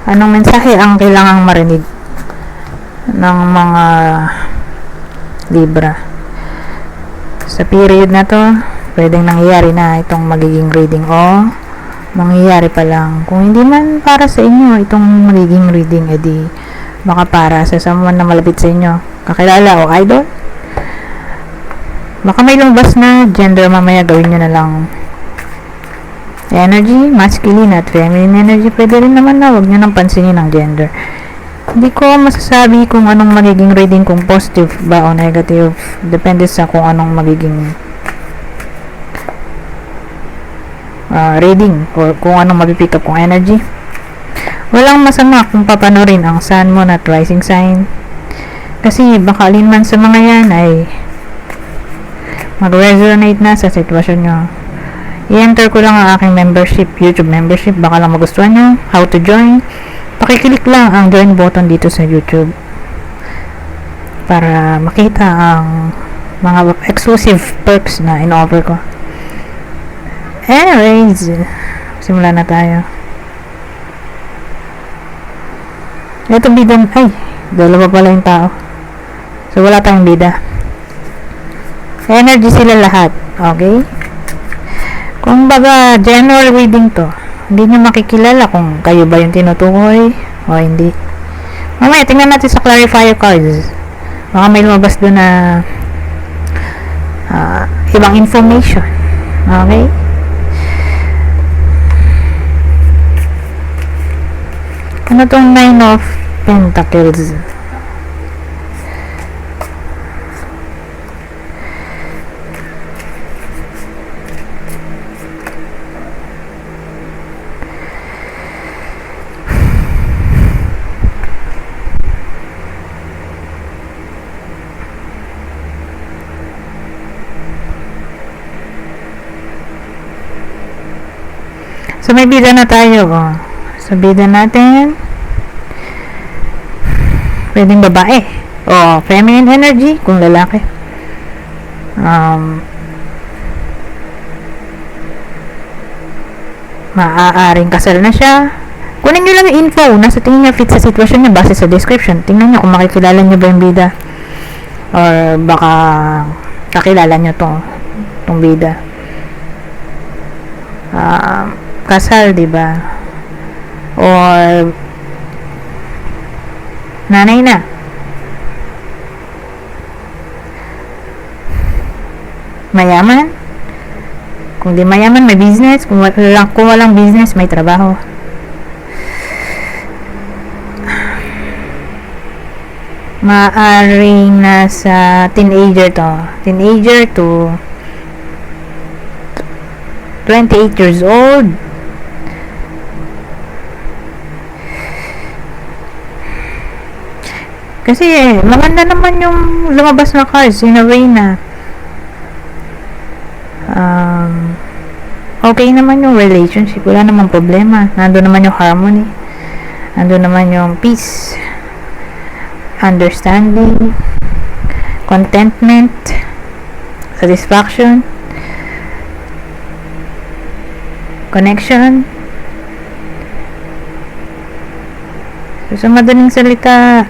Anong mensahe ang kailangang marinig ng mga Libra? Sa period na to, pwedeng nangyayari na itong magiging reading o mangyayari pa lang. Kung hindi man para sa inyo itong magiging reading, edi baka para sa someone na malapit sa inyo, kakilala o idol. Baka may lumabas na gender mamaya, gawin nyo na lang energy, masculine at feminine energy. Pwede rin naman na huwag nyo nang pansinin ang gender. Hindi ko masasabi kung anong magiging reading, kung positive ba o negative. Depende sa kung anong magiging reading or kung anong mapipick up kong energy. Walang masama kung papanorin ang sun, moon at rising sign, kasi baka alinman sa mga yan ay mag-resonate na sa sitwasyon nyo. I-enter ko lang ang aking membership, YouTube membership, baka lang magustuhan nyo. How to join? Pakiclick lang ang join button dito sa YouTube para makita ang mga exclusive perks na in-offer ko. Anyways, simulan na tayo. Ito bida, ay, dalawa pala yung tao. So, wala tayong bida. Energy sila lahat. Okay? Kung baga, general reading to, hindi nyo makikilala kung kayo ba yung tinutukoy o hindi. Mamaya, tingnan natin sa clarifier cards. Baka may lumabas doon na ibang information. Okay? Ano tong 9 of Pentacles? So, may bida na tayo. So, bida natin. Pwedeng babae. O, feminine energy, kung lalaki. Maaaring kasal na siya. Kunin nyo lang yung info. Nasa tingin nyo fit sa sitwasyon nyo base sa description. Tingnan nyo kung makikilala nyo ba yung bida. Or baka kakilala nyo tong bida. Kasal, diba? Or nanay na. Mayaman. Kung di mayaman, may business. Kung walang business, may trabaho. Maaring nasa teenager to. Teenager to 28 years old. Kasi maganda naman yung lumabas na cards in a way na okay naman yung relationship, wala namang problema, nandun naman yung harmony, nandun naman yung peace, understanding, contentment, satisfaction, connection. So, sa madaling salita,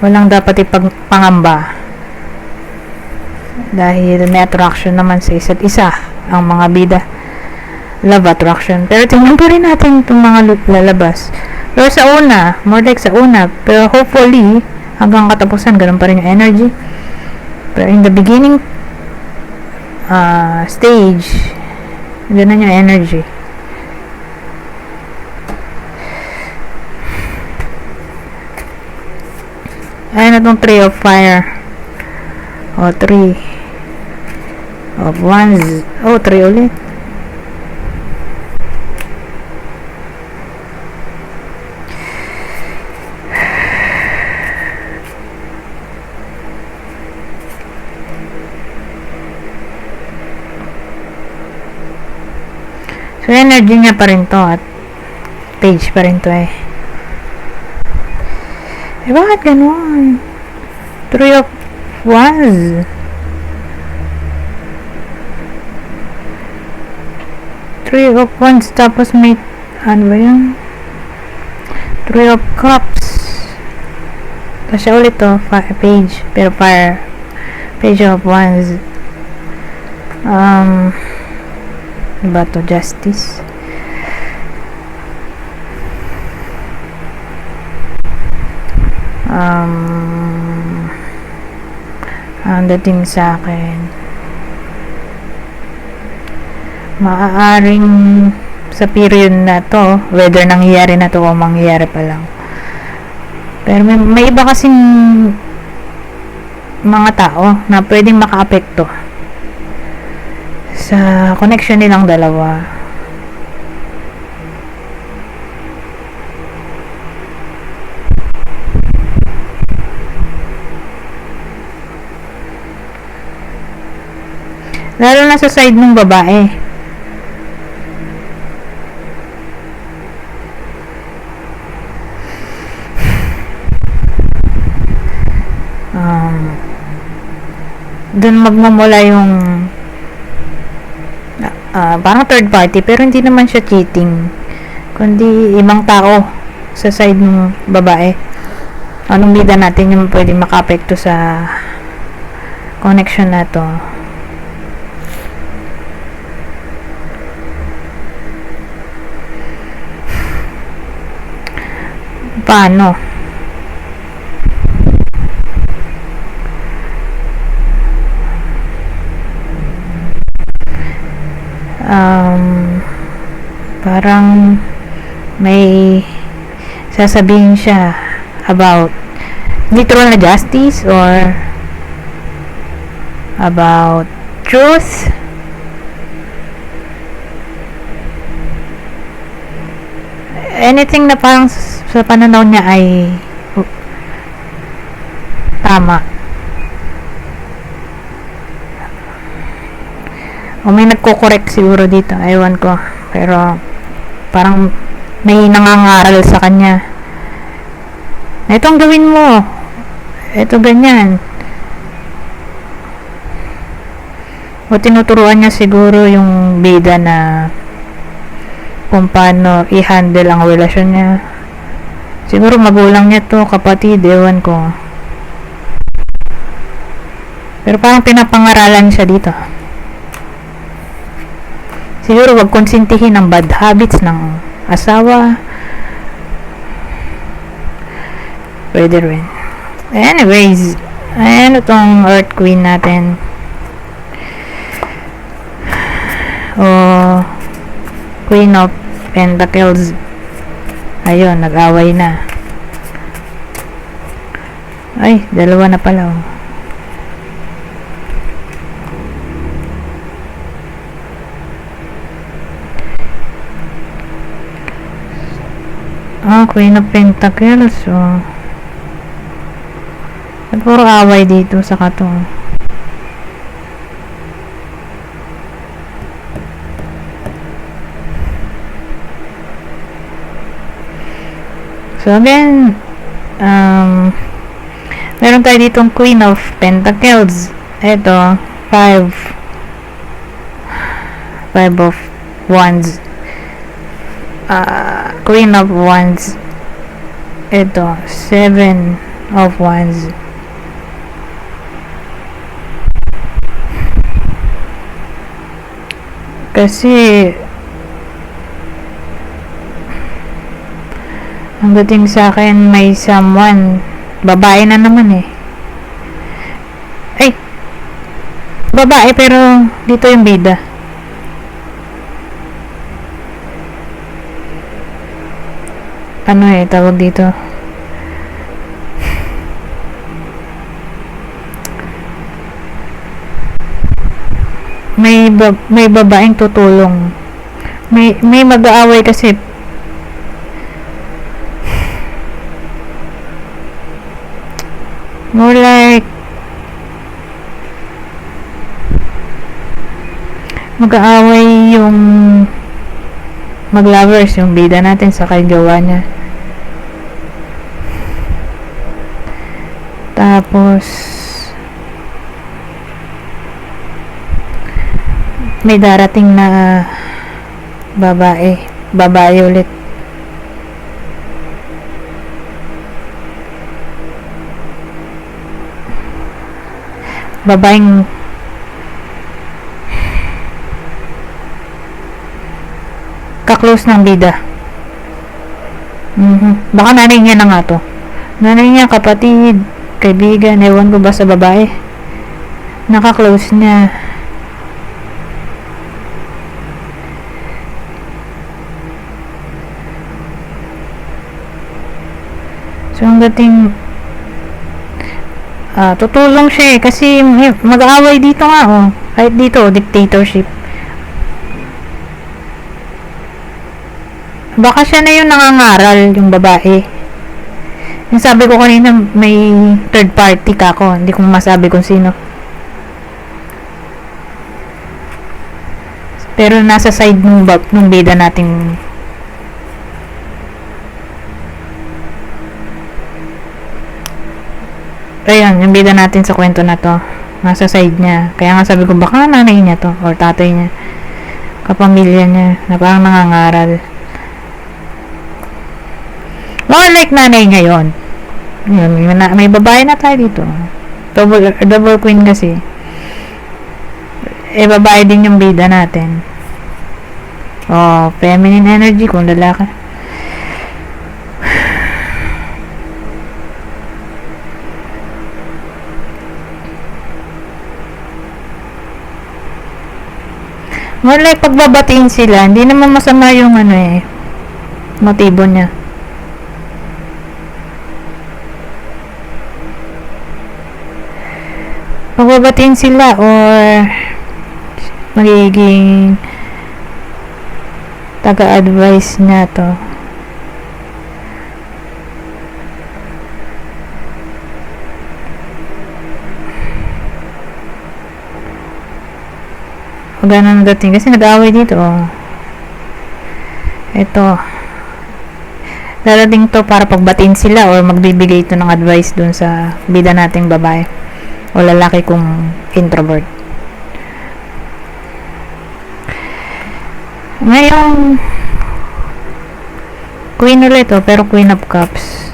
walang dapat ipagpangamba dahil may attraction naman sa isa't isa ang mga bida. Love attraction. Pero tingnan pa rin natin itong mga lalabas. Pero sa una, more like sa una, pero hopefully hanggang katapusan ganun pa rin yung energy. Pero in the beginning stage, ganun yung energy. Ayan na itong 3 of fire. O, 3 of wands. O, 3 ulit. So, energy niya pa rin to at page pa rin to eh. Eh, bakit ganun? 3 of wands. Three of Wands, tapos may, ano ba yun? Three of Cups. Tapos siya ulit to, page, pero fire. Page of Wands. Diba to? Justice. Ang dating sa akin, maaaring sa period na to, whether nangyayari na to o mangyayari pa lang, pero may iba kasing mga tao na pwedeng makaapekto sa connection nilang dalawa. Lalo na sa side ng babae. Doon magmumula yung parang third party, pero hindi naman siya cheating, kundi ibang tao sa side ng babae. Anong bida natin yung pwede makaapekto sa connection na to? Paano? Parang may sasabihin siya about literal na justice or about truth. Anything na parang sa pananaw niya ay tama. O may nagko-correct siguro dito, ewan ko, pero parang may nangangaral sa kanya, itong gawin mo, ito ganyan, o tinuturuan niya siguro yung bida na kung paano i-handle ang relasyon niya. Siguro magulang niya to, kapatid, ewan ko, pero parang pinapangaralan siya dito. Siguro wag konsintihin ang bad habits ng asawa. Pwede rin. Anyways, ayan itong Earth Queen natin. O Queen of Pentacles. Ayun, nag-away na. Ay, dalawa na pala. Queen of Pentacles. At puro away dito sa kato. So again, meron tayo ditong Queen of Pentacles. Ito, Five of Wands. Queen of Wands. Ito, Seven of Wands. Kasi ang dating sa akin, may someone, babae na naman eh. Ay, babae pero dito yung bida. Ano eh, tawag dito? May babaeng tutulong. May mag-aaway kasi. More like mag-aaway yung mag-lovers, yung bida natin sa kagawa niya. Tapos may darating na Babae. Babae ulit. Babaeng kaklose ng bida. Baka nanay niya na nga to. Nanay niya, kapatid, kaibigan, ewan ko ba sa babae. Nakaklose niya. So, ang dating tutulong siya kasi mag-aaway dito nga kahit dito, dictatorship. Baka siya na yung nangangaral, yung babae. Yung sabi ko kanina, may third party ka ako. Hindi ko masabi kung sino. Pero nasa side nung bida nating ayan, yung bida natin sa kwento na to. Nasa side niya. Kaya nga sabi ko, baka nanay niya to or tatay niya. Kapamilya niya na parang nangangaral. More like nanay niya yun. May babae na tayo dito. Double queen kasi. Babae din yung bida natin. Feminine energy kung lalaki. More like pagbabatiin sila, hindi naman masama yung motibo niya. Pagbabatiin sila or magiging taga-advise niya to. Ganun dating kasi nag-aaway dito. Ito. Darating to para pagbatiin sila or magbibigay ito ng advice dun sa bida nating babae o lalaki kung introvert. Ngayon, queen ulit pero queen of cups.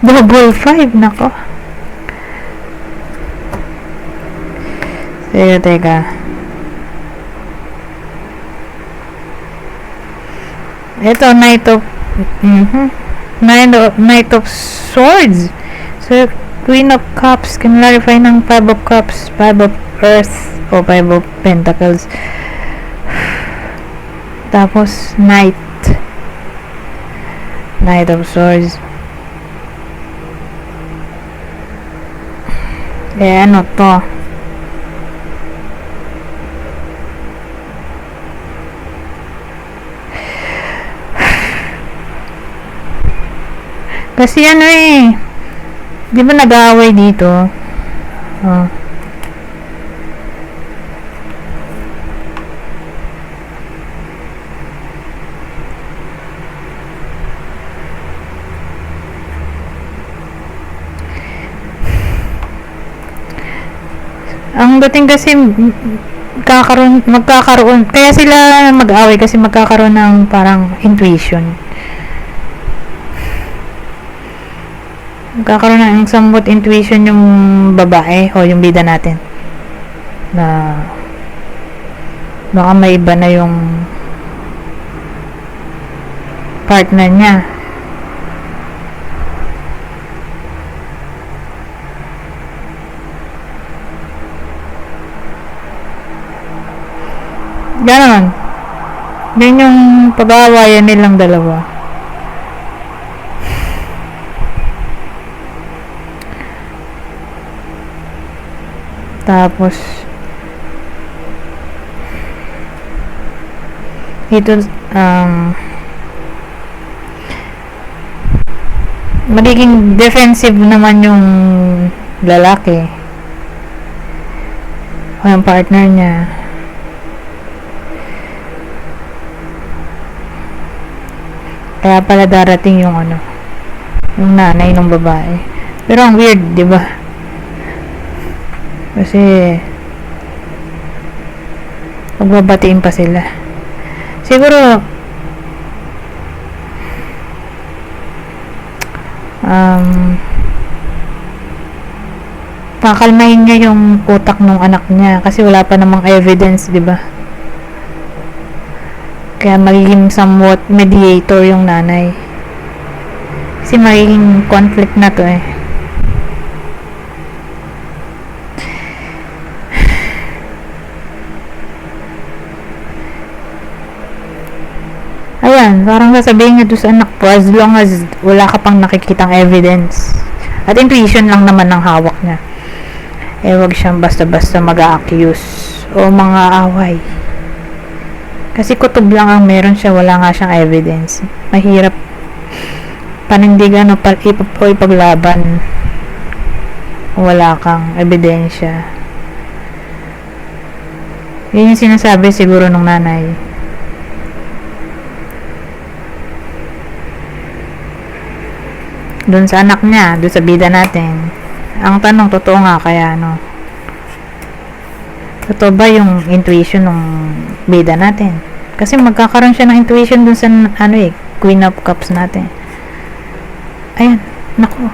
Double 5, nako. Teka. Ito, Knight of Swords. So, Queen of Cups can clarify ng 5 of Cups, 5 of Earth, o 5 of Pentacles. Tapos, Knight of Swords. Ano to? Kasi di ba nag-aaway dito? Ang dating kasi magkakaroon kaya sila mag-away kasi magkakaroon ng parang intuition. Magkakaroon ng somewhat intuition yung babae o yung bida natin na baka may iba na yung partner niya. Ganon. Yan yung pag-aawayan nilang dalawa. Tapos ito magiging defensive naman yung lalaki o yung partner niya. Kaya pala darating yung ano, yung nanay ng babae. Pero ang weird, di ba? Kasi magbabatiin pa sila. Siguro pakalmahin niya yung utak ng anak niya kasi wala pa namang evidence, di ba? Kaya magiging somewhat mediator yung nanay. Kasi magiging conflict na to eh. Ayan, parang sasabihin niya doon sa anak po, as long as wala ka pang nakikitang evidence. At intuition lang naman ng hawak niya. Eh, wag siyang basta-basta mag-a-accuse o mga away. Kasi kutob lang ang meron siya, wala nga siyang evidence. Mahirap panindigan o ipaglaban. Wala kang ebidensya. Yun yung sinasabi siguro ng nanay. Doon sa anak niya, doon sa bida natin. Ang tanong, totoo nga kaya ano? Totoo ba yung intuition ng bida natin? Kasi magkakaroon siya ng intuition dun sa ano eh, Queen of Cups natin. Ayan, naku.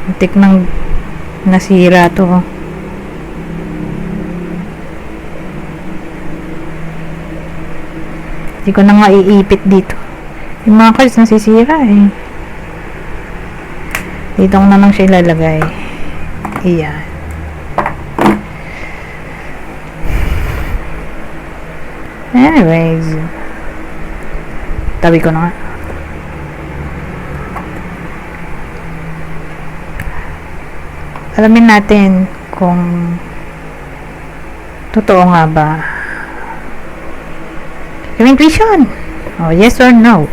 Muntik nang nasira to. Oh. Hindi ko na nga iipit dito. Yung mga cards nasisira eh. Dito ko na lang siya ilalagay. Iyan. Anyways, tabi ko na nga. Alamin natin kung totoo nga ba yung intuition. Oh, yes or no?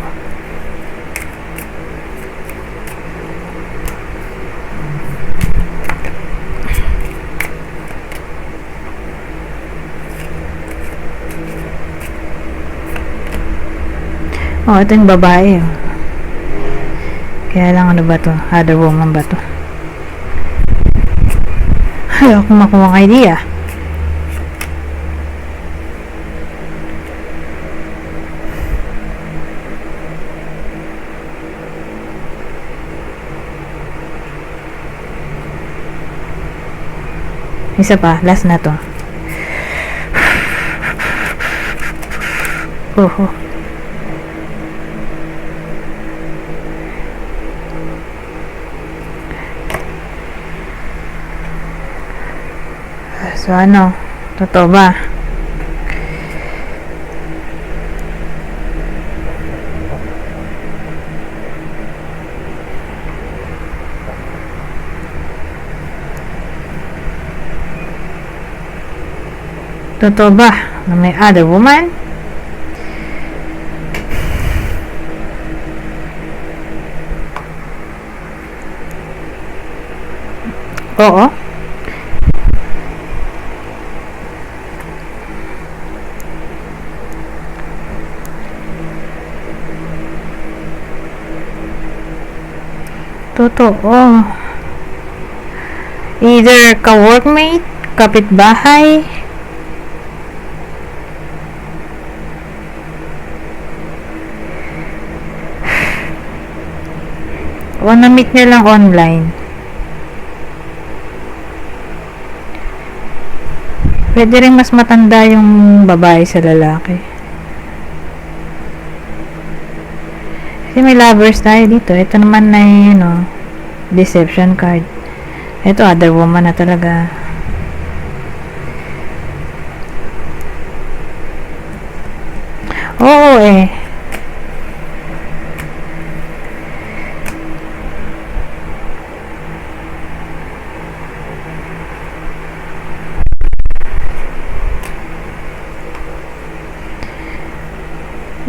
Oh, ito yung babae. Oh. Kaya lang ano ba to? Other woman ba to? Ayaw kong makuha ng idea. Isa pa, last na to. Oh. So ano, totoo ba? Totoo ba na may other woman? Oo. Totoo. Either ka-workmate, kapitbahay, o na-meet niya lang online. Pwede rin mas matanda yung babae sa lalaki. Kasi may lovers tayo dito. Ito naman na yun, deception card. Ito, other woman na talaga. Oo eh.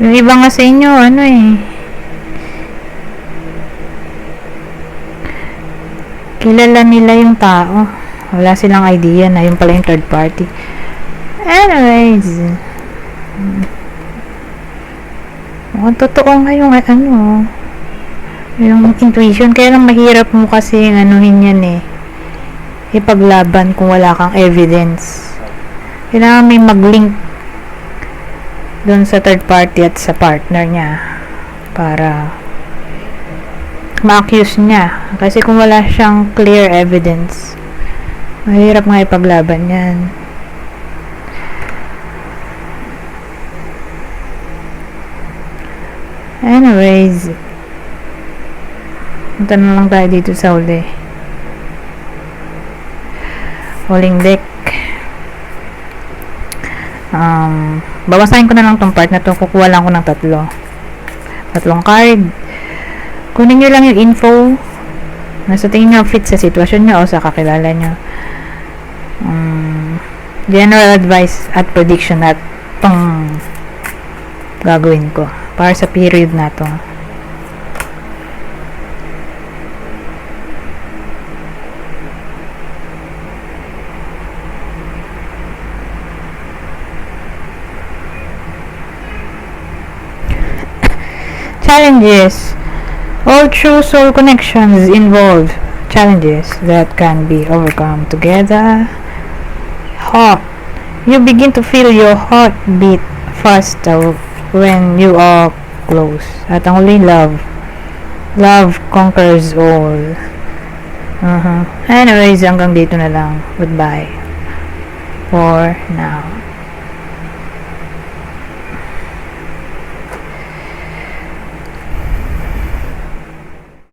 Yung iba nga sa inyo, ano eh, kilala nila yung tao. Wala silang idea na yung pala yung third party. Anyways, Mukhang totoo nga yung yung intuition. Kaya lang mahirap mo kasi anuhin yan eh. Ipaglaban kung wala kang evidence. Kailangan may mag-link doon sa third party at sa partner niya para ma-accuse niya. Kasi kung wala siyang clear evidence, mahirap nga ipaglaban yan. Anyways, punta na lang tayo dito sa huling deck. Babasahin ko na lang tong part na to. Kukuha lang ko ng tatlong card. Kunin nyo lang yung info na sa tingin nyo fit sa sitwasyon nyo o sa kakilala nyo. General advice at prediction at tong gagawin ko para sa period na to. Challenges. All true soul connections involve challenges that can be overcome together. Heart. You begin to feel your heart beat faster when you are close. At ang huli, love. Love conquers all. Anyways, hanggang dito na lang. Goodbye. For now.